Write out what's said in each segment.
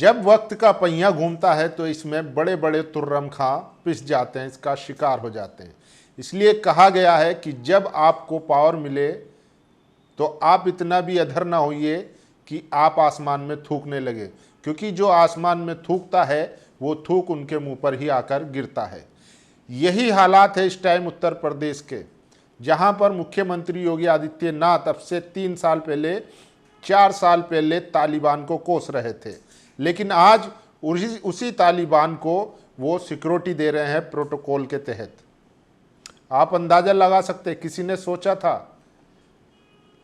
जब वक्त का पहिया घूमता है तो इसमें बड़े बड़े तुर्रम खां पिस जाते हैं, इसका शिकार हो जाते हैं। इसलिए कहा गया है कि जब आपको पावर मिले तो आप इतना भी अधर ना होइए कि आप आसमान में थूकने लगे, क्योंकि जो आसमान में थूकता है वो थूक उनके मुंह पर ही आकर गिरता है। यही हालात है इस टाइम उत्तर प्रदेश के, जहां पर मुख्यमंत्री योगी आदित्यनाथ अब से 3 साल पहले 4 साल पहले तालिबान को कोस रहे थे, लेकिन आज उसी तालिबान को वो सिक्योरिटी दे रहे हैं प्रोटोकॉल के तहत। आप अंदाजा लगा सकते, किसी ने सोचा था?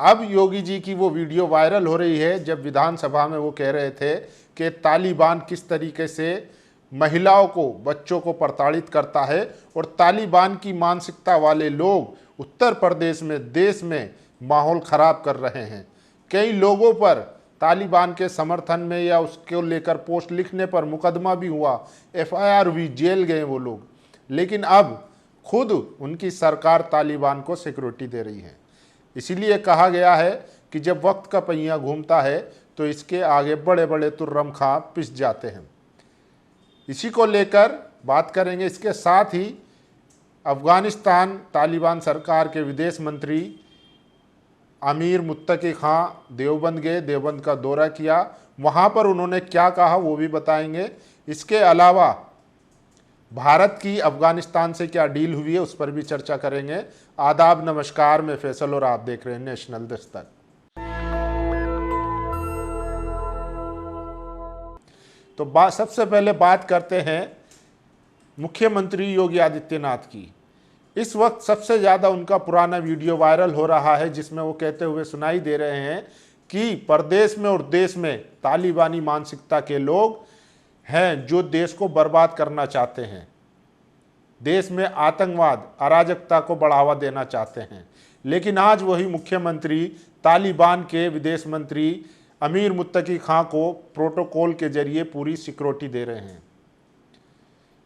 अब योगी जी की वो वीडियो वायरल हो रही है जब विधानसभा में वो कह रहे थे कि तालिबान किस तरीके से महिलाओं को, बच्चों को प्रताड़ित करता है, और तालिबान की मानसिकता वाले लोग उत्तर प्रदेश में, देश में माहौल खराब कर रहे हैं। कई लोगों पर तालिबान के समर्थन में या उसको लेकर पोस्ट लिखने पर मुकदमा भी हुआ, FIR हुई, जेल गए वो लोग। लेकिन अब खुद उनकी सरकार तालिबान को सिक्योरिटी दे रही है। इसीलिए कहा गया है कि जब वक्त का पहिया घूमता है तो इसके आगे बड़े बड़े तुर्रम खां पिस जाते हैं। इसी को लेकर बात करेंगे। इसके साथ ही अफगानिस्तान तालिबान सरकार के विदेश मंत्री अमीर मुत्तकी खां देवबंद गए, देवबंद का दौरा किया, वहाँ पर उन्होंने क्या कहा वो भी बताएंगे। इसके अलावा भारत की अफगानिस्तान से क्या डील हुई है उस पर भी चर्चा करेंगे। आदाब, नमस्कार, मैं फैसल और आप देख रहे हैं नेशनल दस्तक। तो सबसे पहले बात करते हैं मुख्यमंत्री योगी आदित्यनाथ की। इस वक्त सबसे ज़्यादा उनका पुराना वीडियो वायरल हो रहा है जिसमें वो कहते हुए सुनाई दे रहे हैं कि प्रदेश में और देश में तालिबानी मानसिकता के लोग हैं जो देश को बर्बाद करना चाहते हैं, देश में आतंकवाद, अराजकता को बढ़ावा देना चाहते हैं। लेकिन आज वही मुख्यमंत्री तालिबान के विदेश मंत्री अमीर मुत्तकी खां को प्रोटोकॉल के जरिए पूरी सिक्योरिटी दे रहे हैं।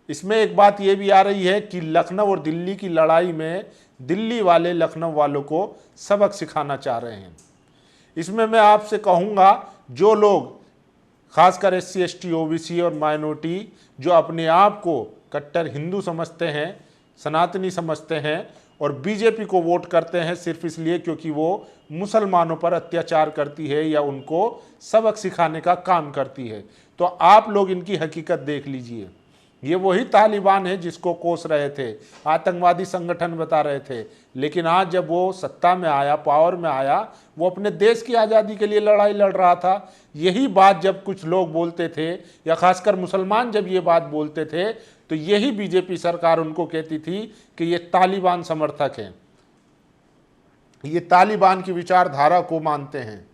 इसमें एक बात यह भी आ रही है कि लखनऊ और दिल्ली की लड़ाई में दिल्ली वाले लखनऊ वालों को सबक सिखाना चाह रहे हैं। इसमें मैं आपसे कहूँगा, जो लोग खासकर SC ST OBC और माइनॉरिटी जो अपने आप को कट्टर हिंदू समझते हैं, सनातनी समझते हैं और बीजेपी को वोट करते हैं सिर्फ इसलिए क्योंकि वो मुसलमानों पर अत्याचार करती है या उनको सबक सिखाने का काम करती है, तो आप लोग इनकी हकीकत देख लीजिए। ये वही तालिबान है जिसको कोस रहे थे, आतंकवादी संगठन बता रहे थे, लेकिन आज जब वो सत्ता में आया, पावर में आया, वो अपने देश की आज़ादी के लिए लड़ाई लड़ रहा था। यही बात जब कुछ लोग बोलते थे या खासकर मुसलमान जब ये बात बोलते थे तो यही बीजेपी सरकार उनको कहती थी कि ये तालिबान समर्थक हैं, ये तालिबान की विचारधारा को मानते हैं।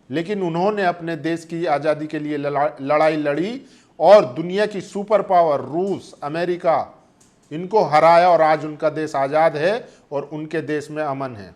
लेकिन उन्होंने अपने देश की आज़ादी के लिए लड़ाई लड़ी और दुनिया की सुपर पावर रूस, अमेरिका, इनको हराया और आज उनका देश आज़ाद है और उनके देश में अमन है।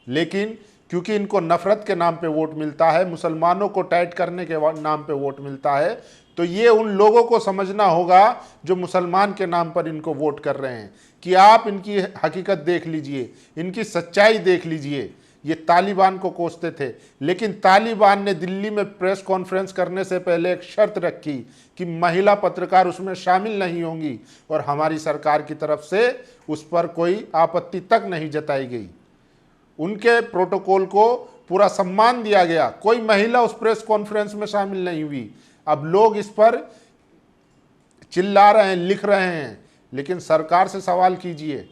लेकिन क्योंकि इनको नफरत के नाम पे वोट मिलता है, मुसलमानों को टाइट करने के नाम पे वोट मिलता है, तो ये उन लोगों को समझना होगा जो मुसलमान के नाम पर इनको वोट कर रहे हैं कि आप इनकी हकीकत देख लीजिए, इनकी सच्चाई देख लीजिए। ये तालिबान को कोसते थे, लेकिन तालिबान ने दिल्ली में प्रेस कॉन्फ्रेंस करने से पहले एक शर्त रखी कि महिला पत्रकार उसमें शामिल नहीं होंगी और हमारी सरकार की तरफ से उस पर कोई आपत्ति तक नहीं जताई गई। उनके प्रोटोकॉल को पूरा सम्मान दिया गया, कोई महिला उस प्रेस कॉन्फ्रेंस में शामिल नहीं हुई। अब लोग इस पर चिल्ला रहे हैं, लिख रहे हैं, लेकिन सरकार से सवाल कीजिए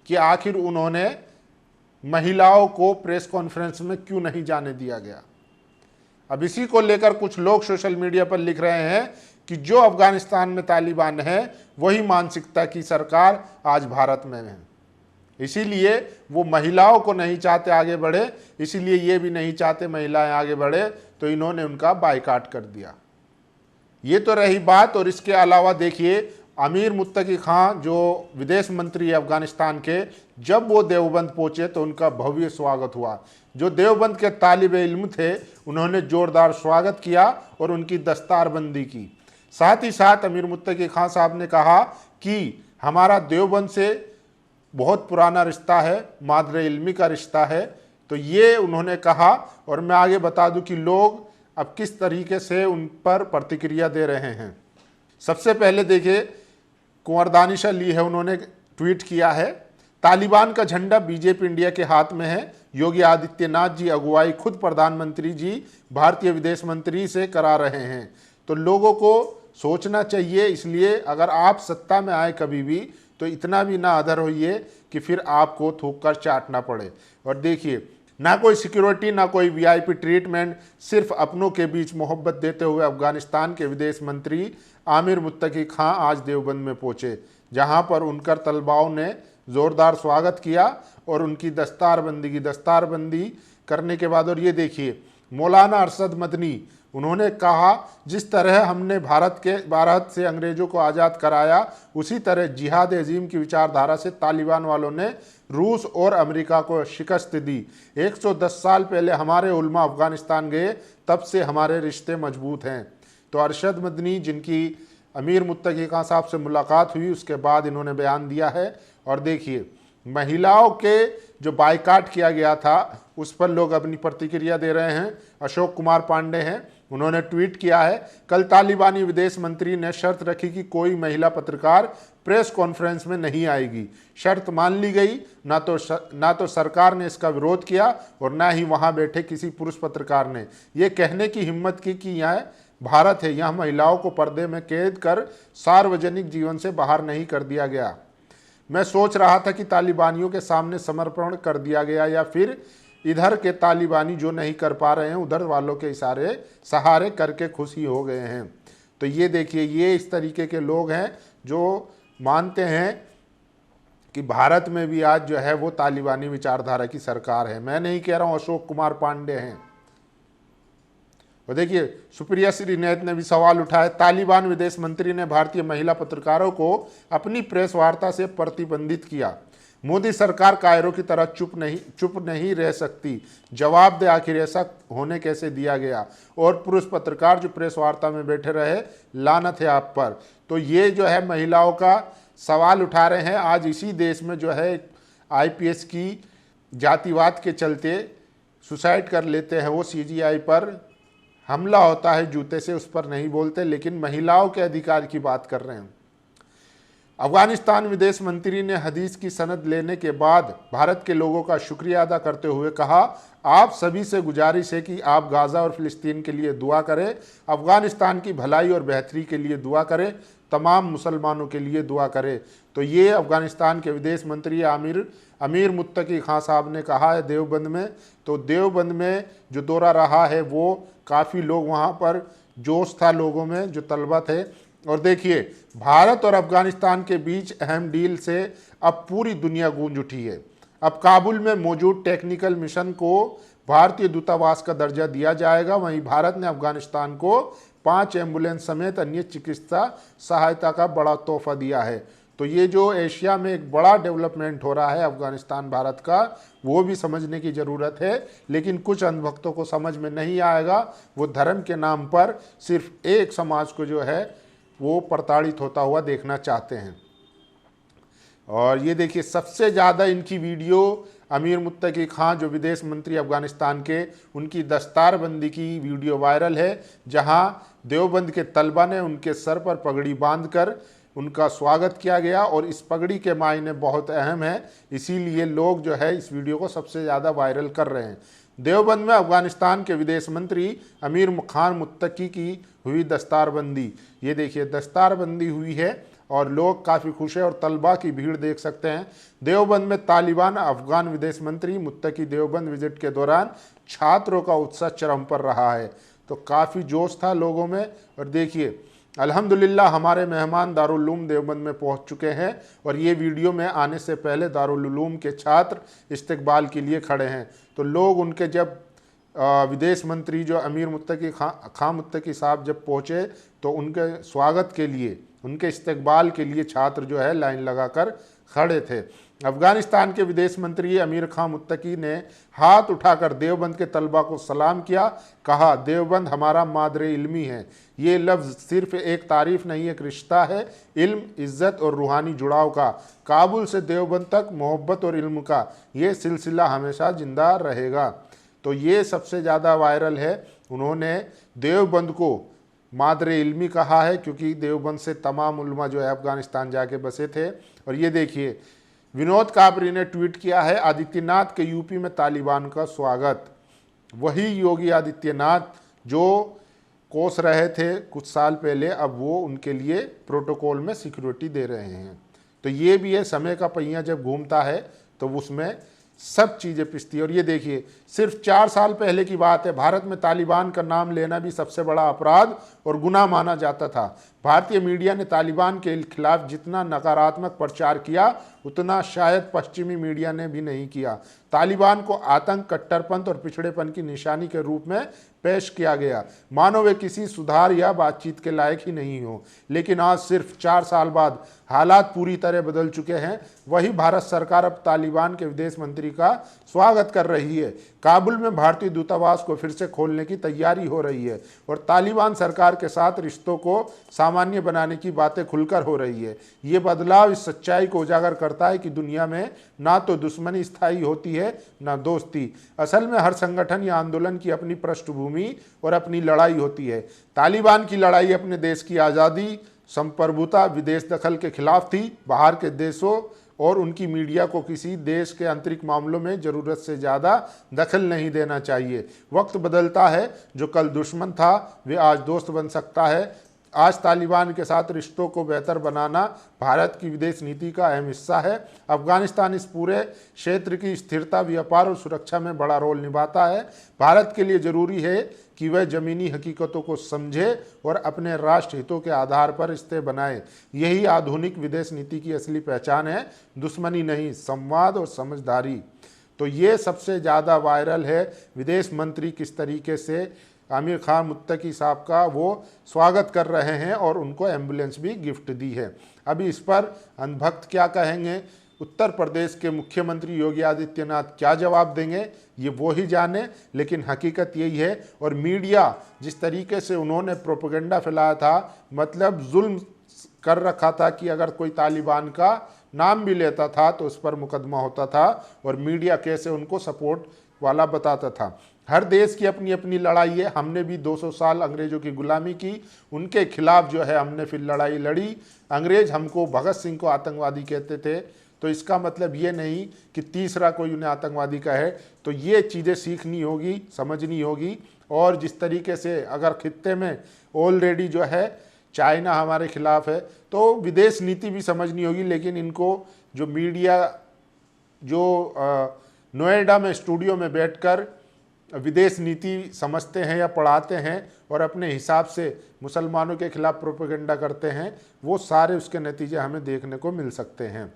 कि आखिर उन्होंने महिलाओं को प्रेस कॉन्फ्रेंस में क्यों नहीं जाने दिया गया। अब इसी को लेकर कुछ लोग सोशल मीडिया पर लिख रहे हैं कि जो अफगानिस्तान में तालिबान है वही मानसिकता की सरकार आज भारत में है, इसीलिए वो महिलाओं को नहीं चाहते आगे बढ़े, इसीलिए ये भी नहीं चाहते महिलाएं आगे बढ़े, तो इन्होंने उनका बायकॉट कर दिया। ये तो रही बात। और इसके अलावा देखिए, अमीर मुत्तकी खां जो विदेश मंत्री है अफगानिस्तान के, जब वो देवबंद पहुंचे तो उनका भव्य स्वागत हुआ। जो देवबंद के तालिबे इल्म थे उन्होंने जोरदार स्वागत किया और उनकी दस्तारबंदी की। साथ ही साथ अमीर मुत्तकी खां साहब ने कहा कि हमारा देवबंद से बहुत पुराना रिश्ता है, मादरे इल्मी का रिश्ता है। तो ये उन्होंने कहा। और मैं आगे बता दूं कि लोग अब किस तरीके से उन पर प्रतिक्रिया दे रहे हैं। सबसे पहले देखिए, कुंवर दानिश अली है, उन्होंने ट्वीट किया है, तालिबान का झंडा बीजेपी इंडिया के हाथ में है। योगी आदित्यनाथ जी अगुवाई खुद प्रधानमंत्री जी भारतीय विदेश मंत्री से करा रहे हैं। तो लोगों को सोचना चाहिए, इसलिए अगर आप सत्ता में आए कभी भी तो इतना भी ना अधर होइए कि फिर आपको थूक कर चाटना पड़े। और देखिए, ना कोई सिक्योरिटी, ना कोई वीआईपी ट्रीटमेंट, सिर्फ अपनों के बीच मोहब्बत देते हुए अफगानिस्तान के विदेश मंत्री आमिर मुत्तकी खां आज देवबंद में पहुंचे, जहां पर उनकर तलबाओं ने ज़ोरदार स्वागत किया और उनकी दस्तारबंदी करने के बाद। और ये देखिए, मौलाना अरशद मदनी, उन्होंने कहा, जिस तरह हमने भारत से अंग्रेज़ों को आज़ाद कराया, उसी तरह जिहाद अजीम की विचारधारा से तालिबान वालों ने रूस और अमेरिका को शिकस्त दी। 110 साल पहले हमारे उलमा अफगानिस्तान गए, तब से हमारे रिश्ते मजबूत हैं। तो अरशद मदनी, जिनकी अमीर मुत्तकी खां साहब से मुलाकात हुई, उसके बाद इन्होंने बयान दिया है। और देखिए, महिलाओं के जो बायकाट किया गया था उस पर लोग अपनी प्रतिक्रिया दे रहे हैं। अशोक कुमार पांडे हैं, उन्होंने ट्वीट किया है, कल तालिबानी विदेश मंत्री ने शर्त रखी कि कोई महिला पत्रकार प्रेस कॉन्फ्रेंस में नहीं आएगी। शर्त मान ली गई, ना तो सरकार ने इसका विरोध किया और ना ही वहां बैठे किसी पुरुष पत्रकार ने ये कहने की हिम्मत की कि यह भारत है, यहाँ महिलाओं को पर्दे में कैद कर सार्वजनिक जीवन से बाहर नहीं कर दिया गया। मैं सोच रहा था कि तालिबानियों के सामने समर्पण कर दिया गया या फिर इधर के तालिबानी जो नहीं कर पा रहे हैं उधर वालों के सहारे करके खुशी हो गए हैं। तो ये देखिए, ये इस तरीके के लोग हैं जो मानते हैं कि भारत में भी आज जो है वो तालिबानी विचारधारा की सरकार है। मैं नहीं कह रहा हूँ, अशोक कुमार पांडे हैं। और देखिए, सुप्रिया श्रीनेत ने भी सवाल उठाया, तालिबान विदेश मंत्री ने भारतीय महिला पत्रकारों को अपनी प्रेस वार्ता से प्रतिबंधित किया। मोदी सरकार कायरों की तरह चुप नहीं रह सकती। जवाब दे, आखिर ऐसा होने कैसे दिया गया। और पुरुष पत्रकार जो प्रेस वार्ता में बैठे रहे, लानत है आप पर। तो ये जो है महिलाओं का सवाल उठा रहे हैं। आज इसी देश में जो है आईपीएस की जातिवाद के चलते सुसाइड कर लेते हैं, वो सीजीआई पर हमला होता है जूते से, उस पर नहीं बोलते, लेकिन महिलाओं के अधिकार की बात कर रहे हैं। अफगानिस्तान विदेश मंत्री ने हदीस की सनद लेने के बाद भारत के लोगों का शुक्रिया अदा करते हुए कहा, आप सभी से गुजारिश है कि आप गाज़ा और फिलिस्तीन के लिए दुआ करें, अफगानिस्तान की भलाई और बेहतरी के लिए दुआ करें, तमाम मुसलमानों के लिए दुआ करें। तो ये अफगानिस्तान के विदेश मंत्री अमीर मुत्तकी खां साहब ने कहा है देवबंद में। तो देवबंद में जो दौरा रहा है वो काफ़ी लोग, वहाँ पर जोश था लोगों में, जो तलबा थे। और देखिए, भारत और अफगानिस्तान के बीच अहम डील से अब पूरी दुनिया गूंज उठी है। अब काबुल में मौजूद टेक्निकल मिशन को भारतीय दूतावास का दर्जा दिया जाएगा। वहीं भारत ने अफगानिस्तान को 5 एम्बुलेंस समेत अन्य चिकित्सा सहायता का बड़ा तोहफा दिया है। तो ये जो एशिया में एक बड़ा डेवलपमेंट हो रहा है अफगानिस्तान भारत का, वो भी समझने की ज़रूरत है। लेकिन कुछ अंधभक्तों को समझ में नहीं आएगा, वो धर्म के नाम पर सिर्फ एक समाज को जो है वो प्रताड़ित होता हुआ देखना चाहते हैं। और ये देखिए, सबसे ज़्यादा इनकी वीडियो अमीर मुत्तकी खां जो विदेश मंत्री अफगानिस्तान के, उनकी दस्तारबंदी की वीडियो वायरल है, जहां देवबंद के तलबा ने उनके सर पर पगड़ी बांधकर उनका स्वागत किया गया। और इस पगड़ी के मायने बहुत अहम है, इसीलिए लोग जो है इस वीडियो को सबसे ज़्यादा वायरल कर रहे हैं। देवबंद में अफगानिस्तान के विदेश मंत्री अमीर खान मुत्तकी की हुई दस्तारबंदी। ये देखिए, दस्तारबंदी हुई है और लोग काफ़ी खुश हैं और तलबा की भीड़ देख सकते हैं। देवबंद में तालिबान अफगान विदेश मंत्री मुत्तकी देवबंद विजिट के दौरान छात्रों का उत्साह चरम पर रहा है। तो काफ़ी जोश था लोगों में। और देखिए, अल्हम्दुलिल्लाह हमारे मेहमान दारुल उलूम देवबंद में पहुंच चुके हैं और ये वीडियो में आने से पहले दारुल उलूम के छात्र इस्तकबाल के लिए खड़े हैं। तो लोग उनके जब विदेश मंत्री जो अमीर मुत्तकी खां मुत्तकी साहब जब पहुँचे तो उनके स्वागत के लिए, उनके इस्तकबाल के लिए छात्र जो है लाइन लगाकर खड़े थे। अफगानिस्तान के विदेश मंत्री अमीर खां मुत्तकी ने हाथ उठाकर देवबंद के तलबा को सलाम किया, कहा देवबंद हमारा मादरे इल्मी है। ये लफ्ज़ सिर्फ एक तारीफ़ नहीं, एक रिश्ता है इल्म, इज़्ज़त और रूहानी जुड़ाव का। काबुल से देवबंद तक मोहब्बत और इल्म का ये सिलसिला हमेशा ज़िंदा रहेगा। तो ये सबसे ज़्यादा वायरल है। उन्होंने देवबंद को मादरे इल्मी कहा है, क्योंकि देवबंद से तमाम उलमा जो है अफगानिस्तान जाके बसे थे। और ये देखिए, विनोद काबरी ने ट्वीट किया है, आदित्यनाथ के यूपी में तालिबान का स्वागत। वही योगी आदित्यनाथ जो कोस रहे थे कुछ साल पहले, अब वो उनके लिए प्रोटोकॉल में सिक्योरिटी दे रहे हैं। तो ये भी है, समय का पहिया जब घूमता है तो उसमें सब चीज़ें पिसती है। और ये देखिए, सिर्फ 4 साल पहले की बात है, भारत में तालिबान का नाम लेना भी सबसे बड़ा अपराध और गुनाह माना जाता था। भारतीय मीडिया ने तालिबान के खिलाफ जितना नकारात्मक प्रचार किया उतना शायद पश्चिमी मीडिया ने भी नहीं किया। तालिबान को आतंक, कट्टरपंथ और पिछड़ेपन की निशानी के रूप में पेश किया गया, मानो वे किसी सुधार या बातचीत के लायक ही नहीं हो। लेकिन आज सिर्फ 4 साल बाद हालात पूरी तरह बदल चुके हैं। वही भारत सरकार अब तालिबान के विदेश मंत्री का स्वागत कर रही है। काबुल में भारतीय दूतावास को फिर से खोलने की तैयारी हो रही है और तालिबान सरकार के साथ रिश्तों को सामान्य बनाने की बातें खुलकर हो रही है। ये बदलाव इस सच्चाई को उजागर करता है कि दुनिया में ना तो दुश्मनी स्थायी होती है ना दोस्ती। असल में हर संगठन या आंदोलन की अपनी पृष्ठभूमि और अपनी लड़ाई होती है। तालिबान की लड़ाई अपने देश की आज़ादी, संप्रभुता, विदेश दखल के खिलाफ थी। बाहर के देशों और उनकी मीडिया को किसी देश के आंतरिक मामलों में ज़रूरत से ज़्यादा दखल नहीं देना चाहिए। वक्त बदलता है, जो कल दुश्मन था वे आज दोस्त बन सकता है। आज तालिबान के साथ रिश्तों को बेहतर बनाना भारत की विदेश नीति का अहम हिस्सा है। अफगानिस्तान इस पूरे क्षेत्र की स्थिरता, व्यापार और सुरक्षा में बड़ा रोल निभाता है। भारत के लिए जरूरी है कि वह ज़मीनी हकीकतों को समझे और अपने राष्ट्र हितों के आधार पर रिश्ते बनाए। यही आधुनिक विदेश नीति की असली पहचान है, दुश्मनी नहीं, संवाद और समझदारी। तो ये सबसे ज़्यादा वायरल है, विदेश मंत्री किस तरीके से आमिर खान मुत्तकी साहब का वो स्वागत कर रहे हैं और उनको एम्बुलेंस भी गिफ्ट दी है। अभी इस पर अंधभक्त क्या कहेंगे, उत्तर प्रदेश के मुख्यमंत्री योगी आदित्यनाथ क्या जवाब देंगे, ये वो ही जाने। लेकिन हकीकत यही है, और मीडिया जिस तरीके से उन्होंने प्रोपेगेंडा फैलाया था, मतलब जुल्म कर रखा था कि अगर कोई तालिबान का नाम भी लेता था तो उस पर मुकदमा होता था, और मीडिया कैसे उनको सपोर्ट वाला बताता था। हर देश की अपनी अपनी लड़ाई है। हमने भी 200 साल अंग्रेज़ों की गुलामी की, उनके खिलाफ जो है हमने फिर लड़ाई लड़ी। अंग्रेज़ हमको, भगत सिंह को आतंकवादी कहते थे, तो इसका मतलब ये नहीं कि तीसरा कोई उन्हें आतंकवादी कहे। तो ये चीज़ें सीखनी होगी, समझनी होगी। और जिस तरीके से अगर खित्ते में ऑलरेडी जो है चाइना हमारे खिलाफ है, तो विदेश नीति भी समझनी होगी। लेकिन इनको जो मीडिया जो नोएडा में स्टूडियो में बैठकर विदेश नीति समझते हैं या पढ़ाते हैं और अपने हिसाब से मुसलमानों के खिलाफ प्रोपेगेंडा करते हैं, वो सारे उसके नतीजे हमें देखने को मिल सकते हैं।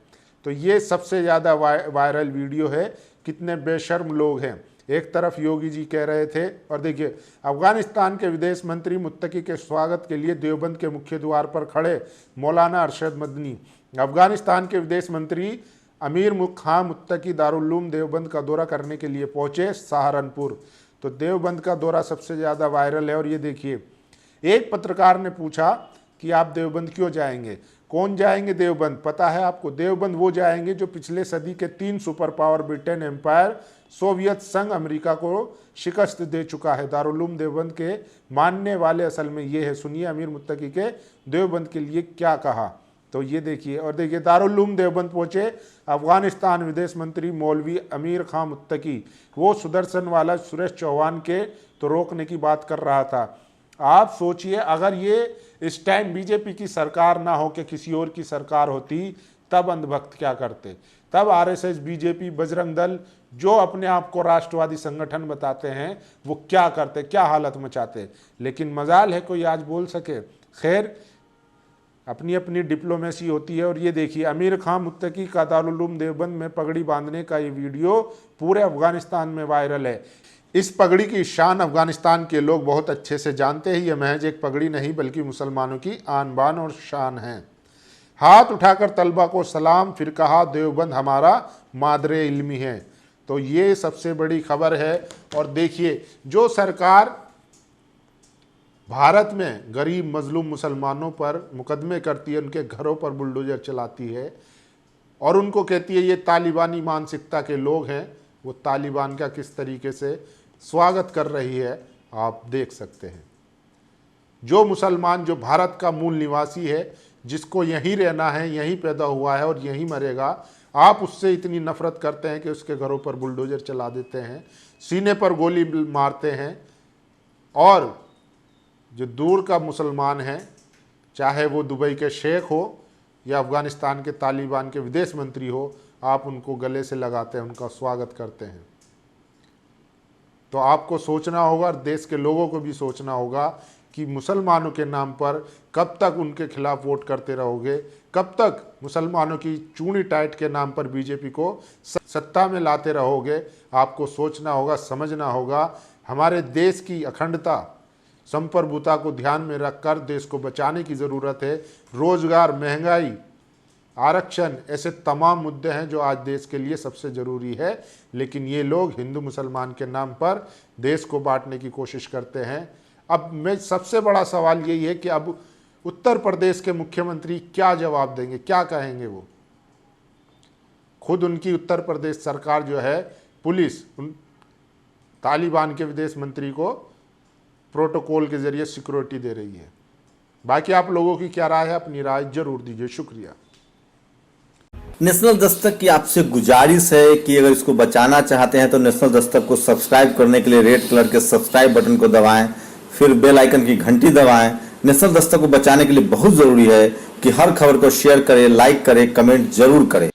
तो ये सबसे ज़्यादा वायरल वीडियो है। कितने बेशर्म लोग हैं। एक तरफ योगी जी कह रहे थे, और देखिए, अफगानिस्तान के विदेश मंत्री मुत्तकी के स्वागत के लिए देवबंद के मुख्य द्वार पर खड़े मौलाना अरशद मदनी। अफगानिस्तान के विदेश मंत्री अमीर खान मुत्तकी दारुल देवबंद का दौरा करने के लिए पहुंचे सहारनपुर। तो देवबंद का दौरा सबसे ज़्यादा वायरल है। और ये देखिए, एक पत्रकार ने पूछा कि आप देवबंद क्यों जाएंगे, कौन जाएंगे देवबंद, पता है आपको? देवबंद वो जाएंगे जो पिछले सदी के 3 super power Britain empire, Soviet संघ, अमेरिका को शिकस्त दे चुका है। दारुल देवबंद के मानने वाले असल में ये है। सुनिए अमीर मुत्तकी के देवबंद के लिए क्या कहा। तो ये देखिए, और देखिए, दारुल देवबंद पहुंचे अफगानिस्तान विदेश मंत्री मौलवी अमीर खान मुत्तकी। वो सुदर्शन वाला सुरेश चौहान के तो रोकने की बात कर रहा था। आप सोचिए, अगर ये इस टाइम बीजेपी की सरकार ना हो के किसी और की सरकार होती, तब अंधभक्त क्या करते? तब आरएसएस, बीजेपी, बजरंग दल, जो अपने आप को राष्ट्रवादी संगठन बताते हैं, वो क्या करते, क्या हालत मचाते। लेकिन मजाल है कोई आज बोल सके। खैर, अपनी अपनी डिप्लोमेसी होती है। और ये देखिए, अमीर खान मुत्तकी का दारुल देवबंद में पगड़ी बांधने का ये वीडियो पूरे अफगानिस्तान में वायरल है। इस पगड़ी की शान अफगानिस्तान के लोग बहुत अच्छे से जानते हैं। यह महज एक पगड़ी नहीं बल्कि मुसलमानों की आन बान और शान है। हाथ उठाकर तलबा को सलाम, फिर कहा देवबंद हमारा मादरे इल्मी है। तो ये सबसे बड़ी खबर है। और देखिए, जो सरकार भारत में गरीब मजलूम मुसलमानों पर मुकदमे करती है, उनके घरों पर बुलडोजर चलाती है और उनको कहती है ये तालिबानी मानसिकता के लोग हैं, वो तालिबान का किस तरीके से स्वागत कर रही है आप देख सकते हैं। जो मुसलमान, जो भारत का मूल निवासी है, जिसको यहीं रहना है, यहीं पैदा हुआ है और यहीं मरेगा, आप उससे इतनी नफरत करते हैं कि उसके घरों पर बुलडोजर चला देते हैं, सीने पर गोली मारते हैं। और जो दूर का मुसलमान है, चाहे वो दुबई के शेख हो या अफ़गानिस्तान के तालिबान के विदेश मंत्री हो, आप उनको गले से लगाते हैं, उनका स्वागत करते हैं। तो आपको सोचना होगा और देश के लोगों को भी सोचना होगा कि मुसलमानों के नाम पर कब तक उनके खिलाफ वोट करते रहोगे, कब तक मुसलमानों की चूड़ी टाइट के नाम पर बीजेपी को सत्ता में लाते रहोगे। आपको सोचना होगा, समझना होगा। हमारे देश की अखंडता, संप्रभुता को ध्यान में रखकर देश को बचाने की ज़रूरत है। रोजगार, महंगाई, आरक्षण, ऐसे तमाम मुद्दे हैं जो आज देश के लिए सबसे ज़रूरी है। लेकिन ये लोग हिंदू मुसलमान के नाम पर देश को बांटने की कोशिश करते हैं। अब मैं सबसे बड़ा सवाल यही है कि अब उत्तर प्रदेश के मुख्यमंत्री क्या जवाब देंगे, क्या कहेंगे वो। खुद उनकी उत्तर प्रदेश सरकार जो है, पुलिस उन तालिबान के विदेश मंत्री को प्रोटोकॉल के जरिए सिक्योरिटी दे रही है। बाकी आप लोगों की क्या राय है, अपनी राय जरूर दीजिए। शुक्रिया। नेशनल दस्तक की आपसे गुजारिश है कि अगर इसको बचाना चाहते हैं तो नेशनल दस्तक को सब्सक्राइब करने के लिए रेड कलर के सब्सक्राइब बटन को दबाएं, फिर बेल आइकन की घंटी दबाएं। नेशनल दस्तक को बचाने के लिए बहुत जरूरी है कि हर खबर को शेयर करें, लाइक करें, कमेंट जरूर करें।